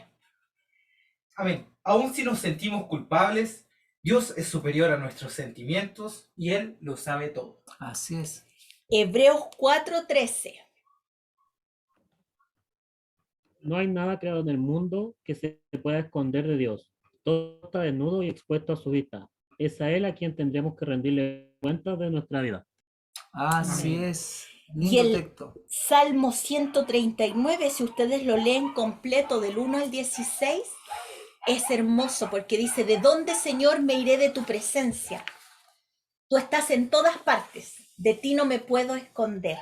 Amén. Aun si nos sentimos culpables, Dios es superior a nuestros sentimientos y Él lo sabe todo. Así es. Hebreos 4:13. No hay nada creado en el mundo que se pueda esconder de Dios. Todo está desnudo y expuesto a su vista. Es a Él a quien tendremos que rendirle cuentas de nuestra vida. Así Amén. es. Y Lindo el texto. Salmo 139, si ustedes lo leen completo del 1 al 16, es hermoso porque dice, ¿de dónde, Señor, me iré de tu presencia? Tú estás en todas partes, de ti no me puedo esconder.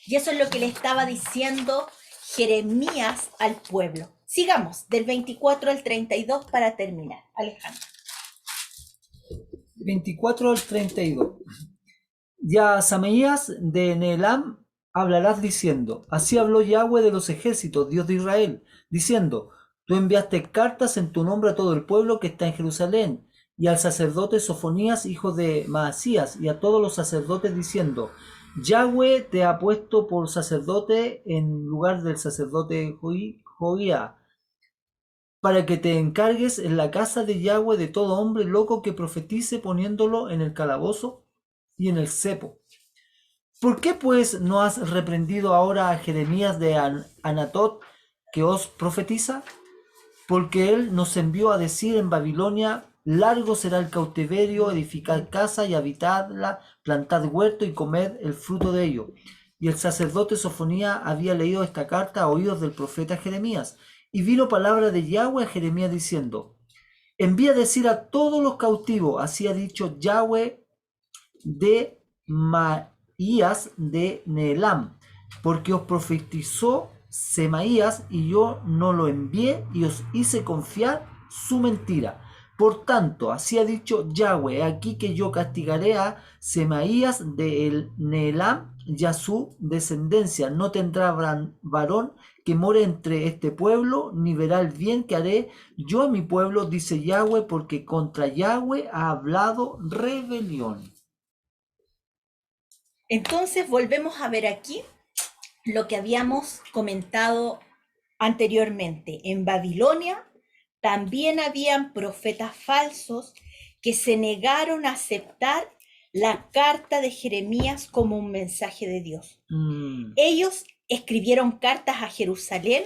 Y eso es lo que le estaba diciendo Jeremías al pueblo. Sigamos, del 24 al 32 para terminar. Alejandro. 24 al 32. Y a Samaías de Nehelam hablarás diciendo, así habló Yahweh de los ejércitos, Dios de Israel, diciendo, tú enviaste cartas en tu nombre a todo el pueblo que está en Jerusalén, y al sacerdote Sofonías, hijo de Maasías, y a todos los sacerdotes diciendo, Yahweh te ha puesto por sacerdote en lugar del sacerdote Joía, para que te encargues en la casa de Yahweh de todo hombre loco que profetice poniéndolo en el calabozo y en el cepo. ¿Por qué pues no has reprendido ahora a Jeremías de Anatot que os profetiza? Porque él nos envió a decir en Babilonia, largo será el cautiverio, edificad casa y habitadla, plantad huerto y comed el fruto de ello. Y el sacerdote Sofonía había leído esta carta a oídos del profeta Jeremías. Y vino palabra de Yahweh a Jeremías diciendo, envía a decir a todos los cautivos, así ha dicho Yahweh de Semaías de Nehelam, porque os profetizó Semaías y yo no lo envié y os hice confiar su mentira. Por tanto, así ha dicho Yahweh, aquí que yo castigaré a Semaías de Nehelam y a su descendencia. No tendrá varón que more entre este pueblo, ni verá el bien que haré yo a mi pueblo, dice Yahweh, porque contra Yahweh ha hablado rebelión. Entonces volvemos a ver aquí lo que habíamos comentado anteriormente. En Babilonia también habían profetas falsos que se negaron a aceptar la carta de Jeremías como un mensaje de Dios. Ellos escribieron cartas a Jerusalén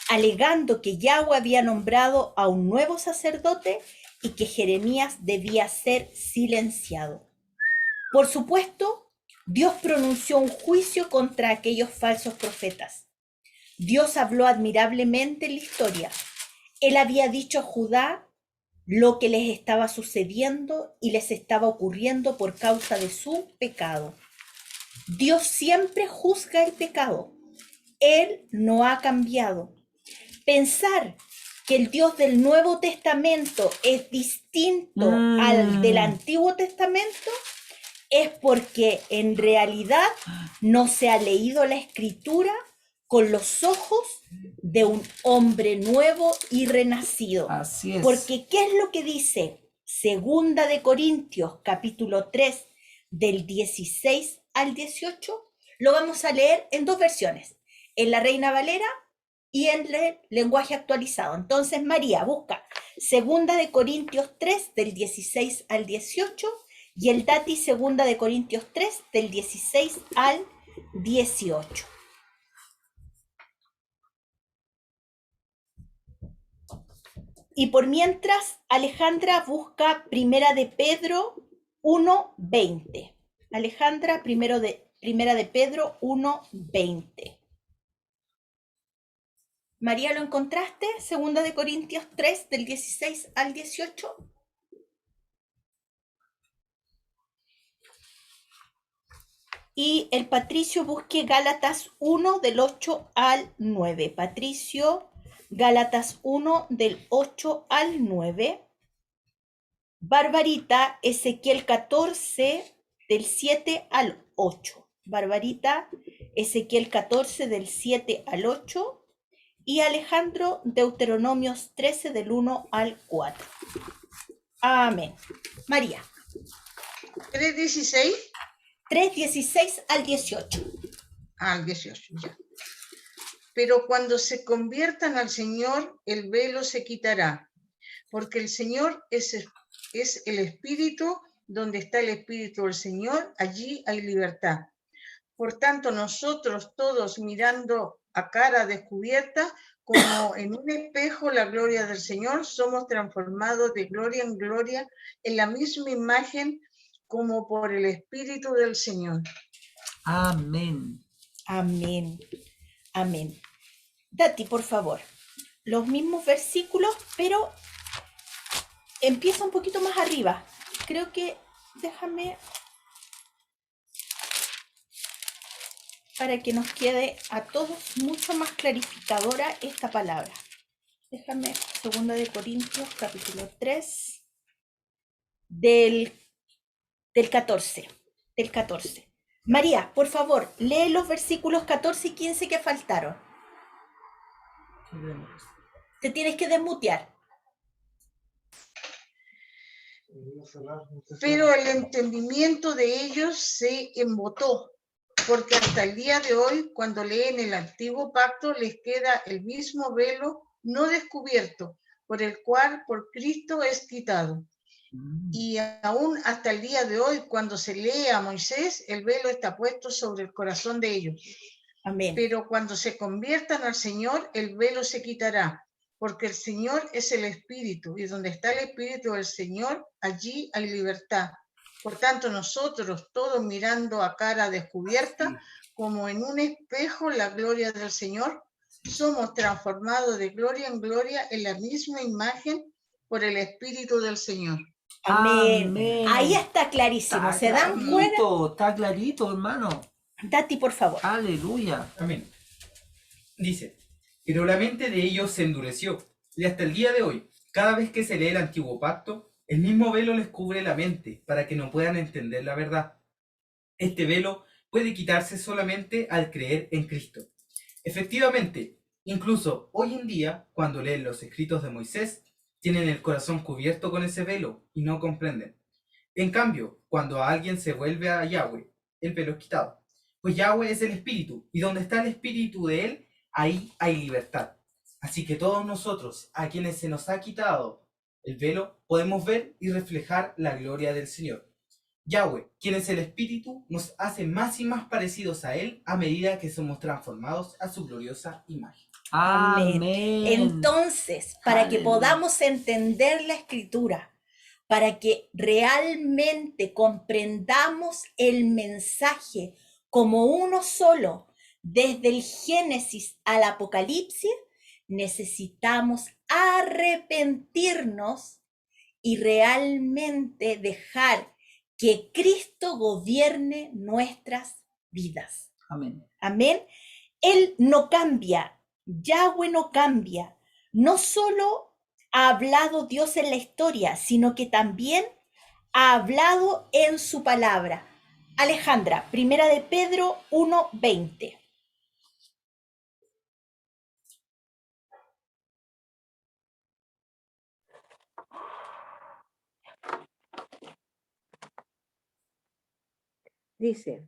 alegando que Yahweh había nombrado a un nuevo sacerdote y que Jeremías debía ser silenciado. Por supuesto, Dios pronunció un juicio contra aquellos falsos profetas. Dios habló admirablemente en la historia. Él había dicho a Judá lo que les estaba sucediendo y les estaba ocurriendo por causa de su pecado. Dios siempre juzga el pecado. Él no ha cambiado. Pensar que el Dios del Nuevo Testamento es distinto al del Antiguo Testamento es porque en realidad no se ha leído la Escritura con los ojos de un hombre nuevo y renacido. Así es. Porque ¿qué es lo que dice? Segunda de Corintios, capítulo 3, del 16 al 18. Lo vamos a leer en dos versiones, en la Reina Valera y en el lenguaje actualizado. Entonces, María, busca Segunda de Corintios 3, del 16 al 18, y el Tati, Segunda de Corintios 3, del 16 al 18. Y por mientras, Alejandra busca Primera de Pedro 1:20. Alejandra, Primera de Pedro 1:20. María, ¿lo encontraste? Segunda de Corintios 3, del 16 al 18. Y el Patricio busque Gálatas 1 del 8 al 9. Patricio, Gálatas 1 del 8 al 9. Barbarita, Ezequiel 14 del 7 al 8. Barbarita, Ezequiel 14 del 7 al 8. Y Alejandro, Deuteronomios 13 del 1 al 4. Amén. María. 3:16 3:16 al 18. al 18, ya. Pero cuando se conviertan al Señor, el velo se quitará, porque el Señor es el Espíritu, donde está el Espíritu del Señor, allí hay libertad. Por tanto, nosotros todos mirando a cara descubierta, como en un espejo la gloria del Señor, somos transformados de gloria en gloria en la misma imagen como por el Espíritu del Señor. Amén. Amén. Amén. Dati, por favor, los mismos versículos, pero empieza un poquito más arriba. Creo que, déjame, para que nos quede a todos mucho más clarificadora esta palabra. Déjame, 2 de Corintios, capítulo 3, del 14. Del 14. María, por favor, lee los versículos 14 y 15 que faltaron. Te tienes que desmutear. Pero el entendimiento de ellos se embotó, porque hasta el día de hoy, cuando leen el antiguo pacto, les queda el mismo velo no descubierto, por el cual por Cristo es quitado. Y aún hasta el día de hoy, cuando se lee a Moisés, el velo está puesto sobre el corazón de ellos. Amén. Pero cuando se conviertan al Señor, el velo se quitará, porque el Señor es el Espíritu, y donde está el Espíritu del Señor, allí hay libertad. Por tanto, nosotros, todos mirando a cara descubierta, como en un espejo la gloria del Señor, somos transformados de gloria en gloria en la misma imagen por el Espíritu del Señor. Amén. Amén. Ahí está clarísimo. Está ¿Se dan cuenta? clarito, está clarito, hermano. Dati, por favor. Aleluya. Amén. Dice, pero la mente de ellos se endureció, y hasta el día de hoy, cada vez que se lee el antiguo pacto, el mismo velo les cubre la mente para que no puedan entender la verdad. Este velo puede quitarse solamente al creer en Cristo. Efectivamente, incluso hoy en día, cuando leen los escritos de Moisés, tienen el corazón cubierto con ese velo y no comprenden. En cambio, cuando a alguien se vuelve a Yahweh, el velo es quitado. Pues Yahweh es el Espíritu, y donde está el Espíritu de Él, ahí hay libertad. Así que todos nosotros, a quienes se nos ha quitado el velo, podemos ver y reflejar la gloria del Señor. Yahweh, quien es el Espíritu, nos hace más y más parecidos a Él a medida que somos transformados a su gloriosa imagen. Amén. Entonces, para que Aleluya. podamos entender la Escritura, para que realmente comprendamos el mensaje como uno solo, desde el Génesis al Apocalipsis, necesitamos arrepentirnos y realmente dejar que Cristo gobierne nuestras vidas. Amén. Amén. Él no cambia, Yahweh no cambia. No solo ha hablado Dios en la historia, sino que también ha hablado en su palabra. Alejandra, 1 de Pedro 1:20. Dice,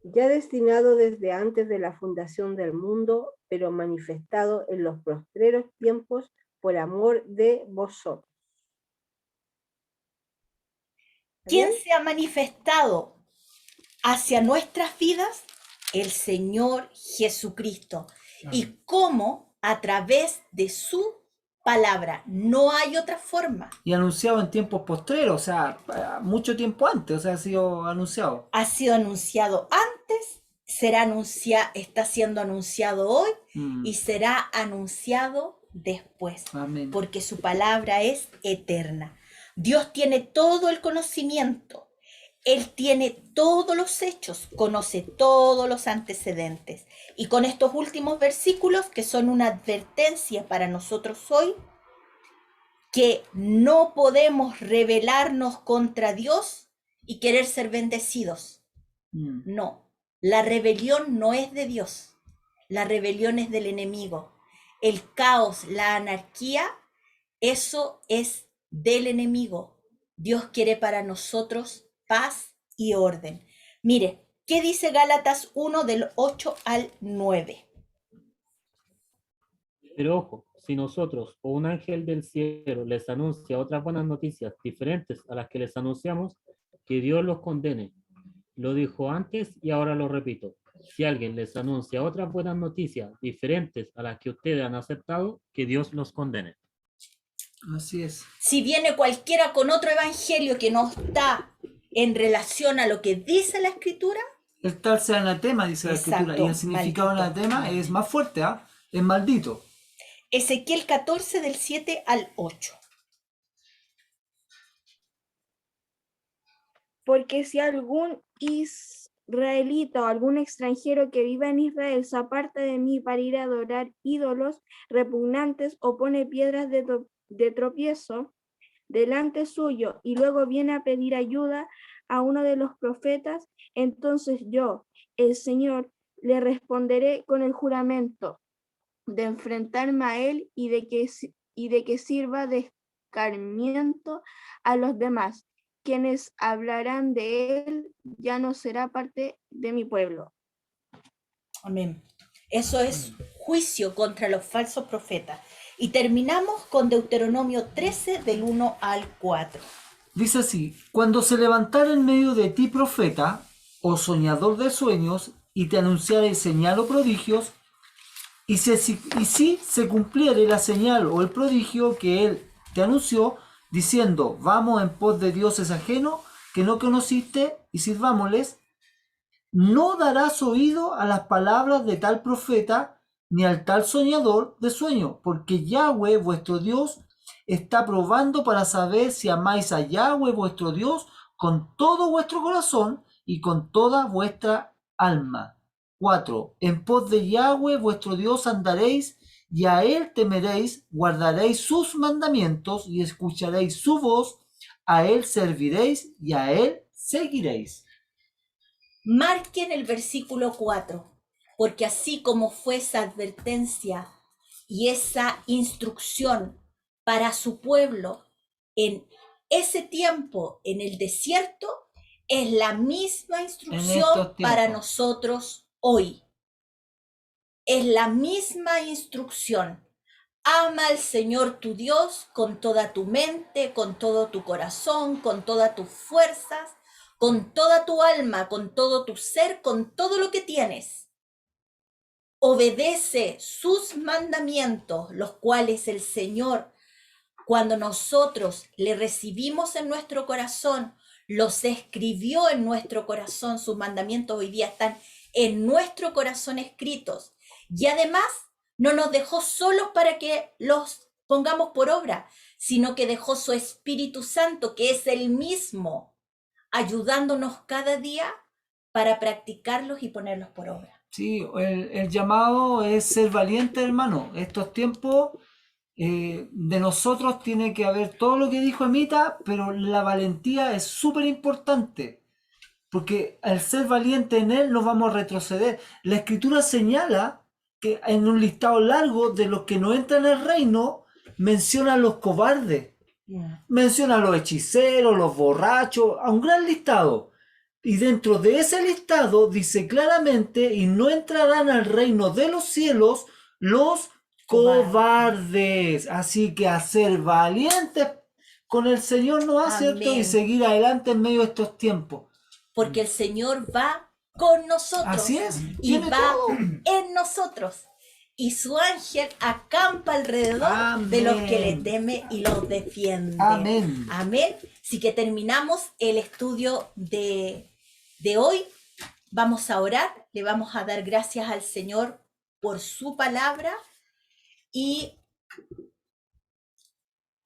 ya destinado desde antes de la fundación del mundo, pero manifestado en los postreros tiempos por amor de vosotros. ¿Quién ¿Bien? se ha manifestado hacia nuestras vidas? El Señor Jesucristo. Y cómo a través de su palabra, no hay otra forma. Y anunciado en tiempos postreros, o sea, mucho tiempo antes, o sea, ha sido anunciado. Ha sido anunciado antes, está siendo anunciado hoy y será anunciado después, Amén. porque su palabra es eterna. Dios tiene todo el conocimiento. Él tiene todos los hechos, conoce todos los antecedentes. Y con estos últimos versículos, que son una advertencia para nosotros hoy, que no podemos rebelarnos contra Dios y querer ser bendecidos. No, la rebelión no es de Dios, la rebelión es del enemigo. El caos, la anarquía, eso es del enemigo. Dios quiere para nosotros paz y orden. Mire, ¿qué dice Gálatas 1 del 8 al 9? Pero ojo, si nosotros o un ángel del cielo les anuncia otras buenas noticias diferentes a las que les anunciamos, que Dios los condene. Lo dijo antes y ahora lo repito. Si alguien les anuncia otras buenas noticias diferentes a las que ustedes han aceptado, que Dios los condene. Así es. Si viene cualquiera con otro evangelio que no está en relación a lo que dice la Escritura, El tal sea anatema, dice la Exacto, escritura, y el significado de maldito. anatema es más fuerte, ¿ah? Es maldito. Ezequiel 14 del 7 al 8. Porque si algún israelita o algún extranjero que viva en Israel se aparta de mí para ir a adorar ídolos repugnantes o pone piedras de tropiezo delante suyo y luego viene a pedir ayuda a uno de los profetas, entonces yo, el Señor, le responderé con el juramento de enfrentarme a él y de que sirva de escarmiento a los demás. Quienes hablarán de él ya no será parte de mi pueblo. Amén. Eso es juicio contra los falsos profetas. Y terminamos con Deuteronomio 13 del 1 al 4. Dice así: cuando se levantara en medio de ti profeta o soñador de sueños y te anunciare señal o prodigios, y si se cumpliere la señal o el prodigio que él te anunció, diciendo, vamos en pos de dioses ajenos que no conociste y sirvámosles, no darás oído a las palabras de tal profeta ni al tal soñador de sueño, porque Yahweh vuestro Dios está probando para saber si amáis a Yahweh vuestro Dios con todo vuestro corazón y con toda vuestra alma. 4. En pos de Yahweh vuestro Dios andaréis y a él temeréis, guardaréis sus mandamientos y escucharéis su voz, a él serviréis y a él seguiréis. Marquen el versículo 4, porque así como fue esa advertencia y esa instrucción para su pueblo en ese tiempo en el desierto, es la misma instrucción para nosotros hoy. Es la misma instrucción. Ama al Señor tu Dios con toda tu mente, con todo tu corazón, con todas tus fuerzas, con toda tu alma, con todo tu ser, con todo lo que tienes. Obedece sus mandamientos, los cuales el Señor, cuando nosotros le recibimos en nuestro corazón, los escribió en nuestro corazón. Sus mandamientos hoy día están en nuestro corazón escritos. Y además no nos dejó solos para que los pongamos por obra, sino que dejó su Espíritu Santo, que es el mismo, ayudándonos cada día para practicarlos y ponerlos por obra. Sí, el llamado es ser valiente, hermano. Estos tiempos de nosotros tiene que haber todo lo que dijo Emita, pero la valentía es súper importante. Porque al ser valiente en él no vamos a retroceder. La escritura señala que en un listado largo de los que no entran en el reino, menciona a los cobardes, menciona a los hechiceros, los borrachos, a un gran listado. Y dentro de ese listado dice claramente, y no entrarán al reino de los cielos los cobardes. Así que a ser valientes con el Señor no va, ¿cierto? Y seguir adelante en medio de estos tiempos. Porque el Señor va con nosotros. Así es. Y va en nosotros. Y su ángel acampa alrededor de los que le temen y los defiende. Amén. Amén. Así que terminamos el estudio de hoy. Vamos a orar. Le vamos a dar gracias al Señor por su palabra. Y